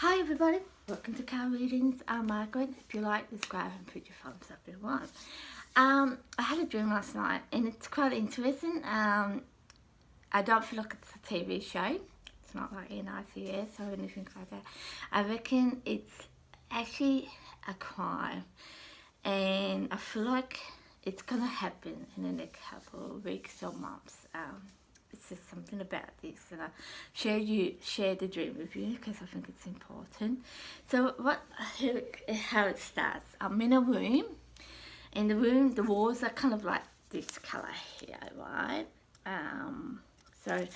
Hi everybody, welcome to Car Readings. I'm Margaret. If you like this, go and put your thumbs up if you want. I had a dream last night and it's quite interesting. I don't feel like it's a TV show. It's not like NICS or anything like that. I reckon it's actually a crime and I feel like it's gonna happen in the next couple of weeks or months. It's just something about this, and I share the dream with you because I think it's important. So how it starts? I'm in a room. In the room, the walls are kind of like this color here, right? So,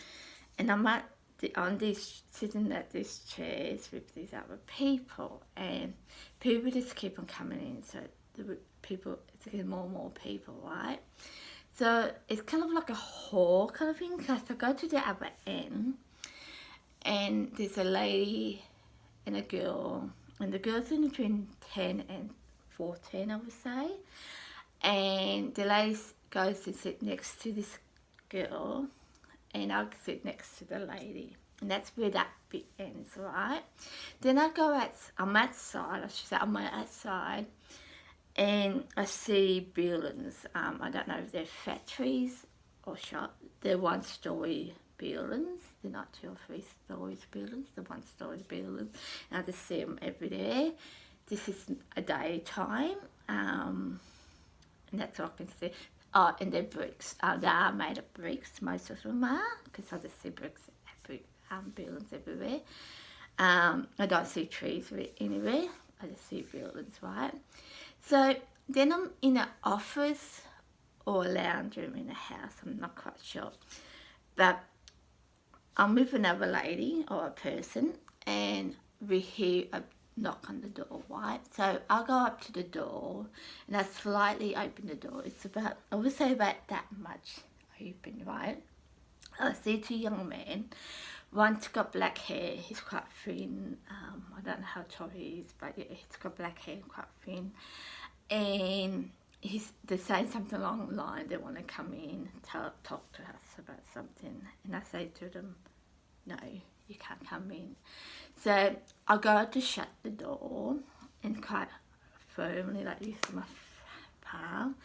and I'm on these sitting at these chairs with these other people, and people just keep on coming in. So the people, it's getting more and more people, right? So it's kind of like a hall kind of thing. So I go to the other end, and there's a lady and a girl, and the girl's in between 10 and 14, I would say. And the lady goes to sit next to this girl, and I'll sit next to the lady. And that's where that bit ends, right? Then I'm outside, I should say, I'm outside, and I see buildings. I don't know if they're factories or shop. They're one-story buildings. They're not 2 or 3 stories buildings. They're one-story buildings. And I just see them every day. This is a daytime, and that's all I can see. Oh, and they're bricks. They are made of bricks. Most of them are, because I just see bricks, buildings everywhere. I don't see trees anywhere. I just see buildings, right? So then I'm in an office or a lounge room in a house, I'm not quite sure. But I'm with another lady or a person, and we hear a knock on the door, right? So I'll go up to the door and I slightly open the door. It's about, I would say about that much open, right? I see 2 young men. One's got black hair, he's quite thin. I don't know how tall he is, but yeah, he's got black hair and quite thin. And they're saying something along the line, they want to come in, talk to us about something. And I say to them, no, you can't come in. So I go to shut the door and quite firmly, like this with my palm.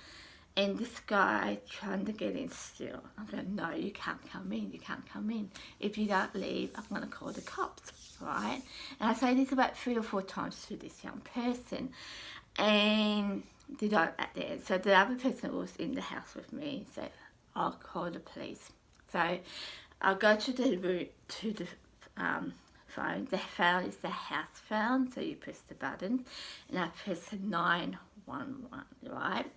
And this guy trying to get in still. I'm going, no, you can't come in, you can't come in. If you don't leave, I'm going to call the cops, right? And I say this about 3 or 4 times to this young person. And they don't act there. So the other person was in the house with me, so I'll call the police. So I'll go to the room, to the phone. The phone is the house phone, so you press the button, and I press 911, right?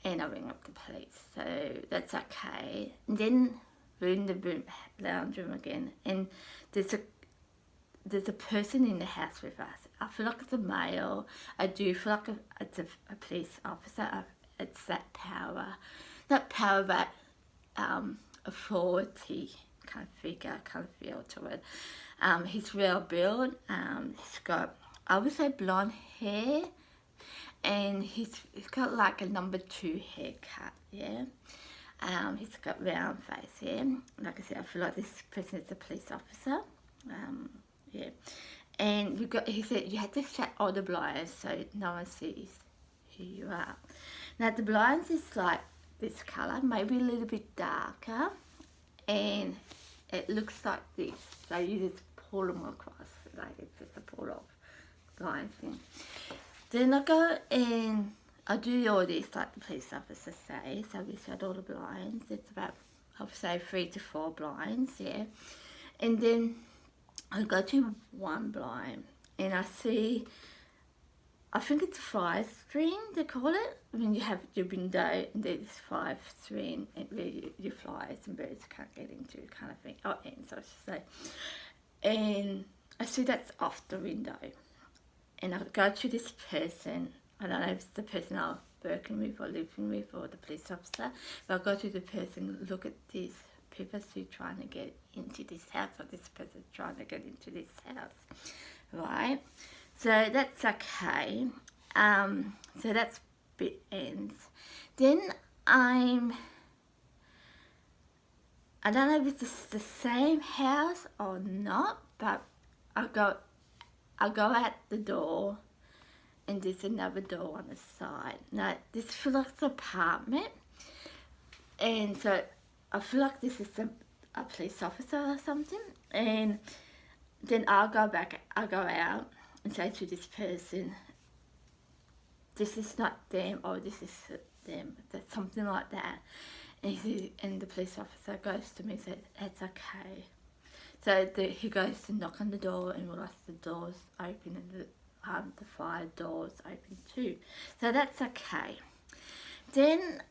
And I ring up the police, so that's okay. And then we're in the lounge room again, and there's a person in the house with us. I feel like it's a male. I do feel like it's a police officer. It's that power, not power, but authority kind of figure, kind of feel to it. He's well built. He's got, I would say, blonde hair, and he's got like a number 2 haircut, yeah. He's got round face, yeah. Like I said, I feel like this person is a police officer, yeah. And he said you had to shut all the blinds so no one sees who you are. Now the blinds is like this colour, maybe a little bit darker, and it looks like this. So you just pull them across, like it's just a pull off blind thing. Then I go and I do all this like the police officer says. So we shut all the blinds. It's about, I would say, 3 to 4 blinds, yeah. And then I go to one blind and I see, I think it's a fire screen, they call it. When you have your window and there's fire screen and where your flies and birds can't get into, kind of thing. Oh, and so I should say. And I see that's off the window. And I go to this person, I don't know if it's the person I'm working with or living with or the police officer, but I go to the person, look at this. People still trying to get into this house, or this person trying to get into this house, right? So that's okay. So that's bit ends. Then I don't know if it's the same house or not, but I go I go out the door and there's another door on the side. Now, this feels like an apartment, and so I feel like this is a police officer or something, and then I go out and say to this person, this is not them, or this is them, that's something like that. And the police officer goes to me and says, it's okay. So he goes to knock on the door and realises the door's open and the fire door's open too. So that's okay. Then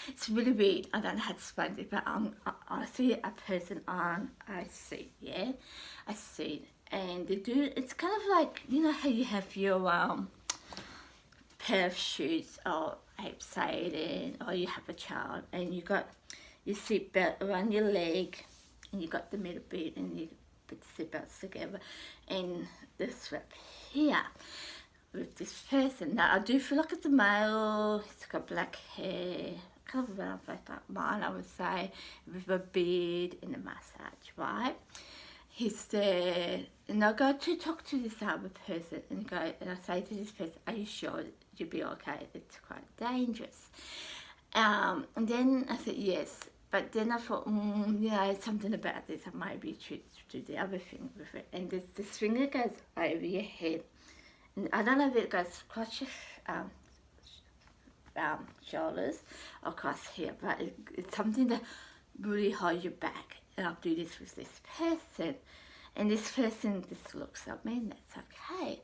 it's really weird, I don't know how to explain it, but I see a person on a seat, yeah? A seat. And it's kind of like, you know how you have your pair of shoes or say or you have a child and you got your seatbelt around your leg and you got the middle bit and you put the seatbelts together and the strap here with this person. Now I do feel like it's a male, he's got black hair, kind of around like mine I would say, with a beard and a mustache, right? He's there and I go to talk to this other person and I say to this person, are you sure you'll be okay? It's quite dangerous. And then I said yes, but then I thought, something about this, I might be to do the other thing with it. And there's this thing that goes over your head. And I don't know if it goes across your shoulders or across here, but it's something that really holds you back. And I'll do this with this person. And this person just looks at me and that's okay.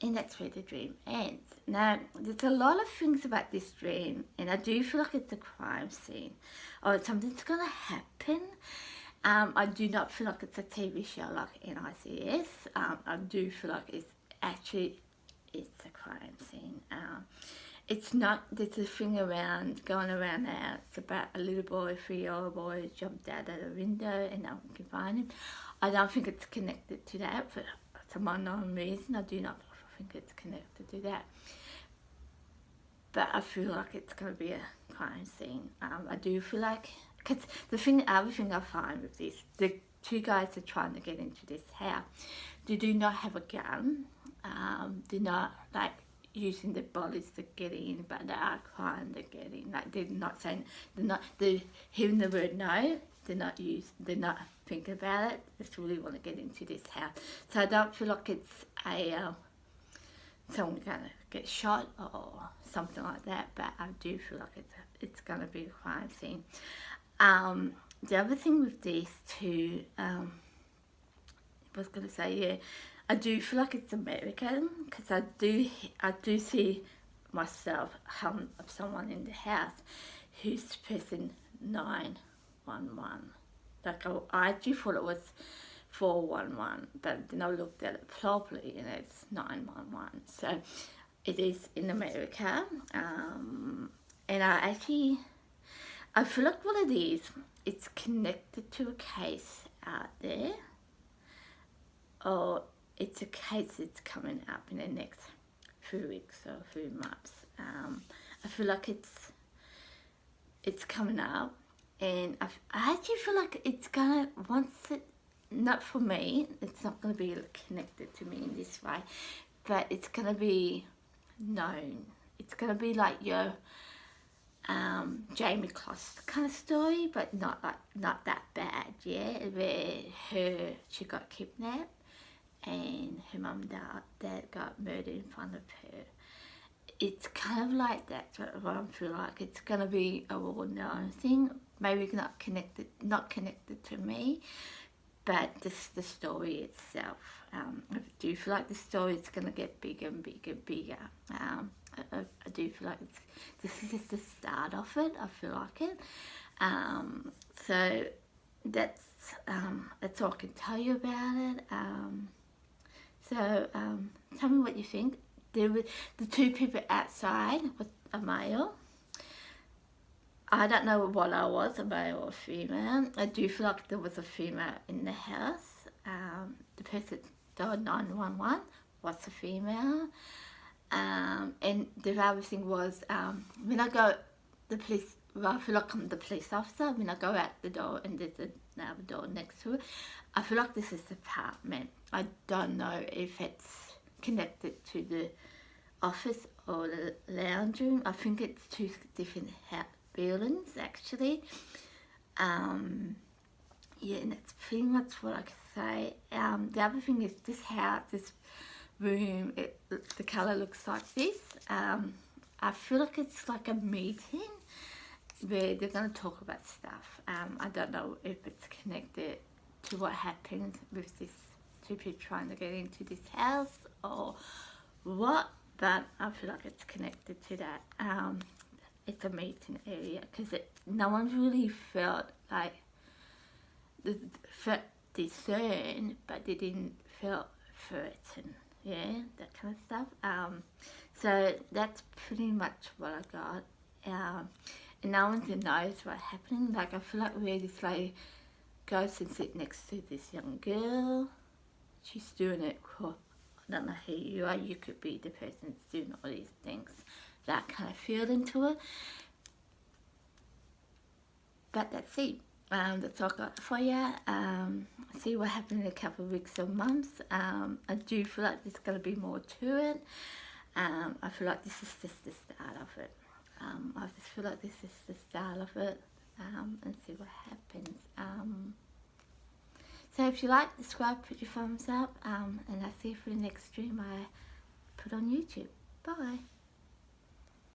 And that's where the dream ends. Now, there's a lot of things about this dream, and I do feel like it's a crime scene, or something's gonna happen. I do not feel like it's a TV show like NCIS. I do feel like it's a crime scene. It's not, there's a thing going around now, it's about a little boy, 3-year-old boy, jumped out of the window and no one can find him. I don't think it's connected to that, for some unknown reason. I do not think it's connected to that. But I feel like it's going to be a crime scene. I do feel like, because the other thing I find with this, the two guys are trying to get into this house. They do not have a gun. They're not like using their bodies to get in, but they are trying to get in. Like they're hearing the word no. They're not thinking about it. They just really want to get into this house. So I don't feel like it's someone gonna get shot or something like that, but I do feel like it's gonna be a crime scene. The other thing with these two, I was gonna say, yeah, I do feel like it's American, because I do see myself of someone in the house who's pressing 911. Like I actually thought it was 411, but then I looked at it properly and it's 911. So it is in America, and I feel like what it is, it's connected to a case out there, or it's a case that's coming up in the next few weeks or few months. I feel like it's coming up, and I actually feel like it's gonna, not for me, it's not gonna be connected to me in this way, but it's gonna be known. It's gonna be like your Jamie Closs kind of story, but not that bad, yeah, where she got kidnapped and her mum and dad got murdered in front of her. It's kind of like that, what I feel like. It's gonna be a well-known thing, maybe not connected to me, but just the story itself. I do feel like the story is gonna get bigger and bigger and bigger. I do feel like this is just the start of it. I feel like it. So that's all I can tell you about it. So tell me what you think. There were the two people outside with a male. I don't know what I was, a male or a female. I do feel like there was a female in the house. The person dialed 911 was a female. And the other thing was, when I go, I feel like I'm the police officer. When I go out the door and there's door next to it. I feel like this is the apartment. I don't know if it's connected to the office or the lounge room. I think it's two different buildings actually. Yeah, and that's pretty much what I can say. The other thing is this house, this room, the colour looks like this. I feel like it's like a meeting where they're going to talk about stuff. I don't know if it's connected to what happens with this two people trying to get into this house or what, but I feel like it's connected to that. It's a meeting area because no one really felt like discerned, but they didn't feel threatened. Yeah, that kind of stuff. So that's pretty much what I got. And no one knows what's happening. Like I feel like where this lady goes and sit next to this young girl, she's doing it for, I don't know who you are, you could be the person that's doing all these things. That kind of feeling to it. But that's it. That's all I got for you. See what happens in a couple of weeks or months. I do feel like there's going to be more to it. I feel like this is just the start of it. I just feel like this is the start of it. And see what happens. So if you like, subscribe, put your thumbs up. And I'll see you for the next stream I put on YouTube. Bye.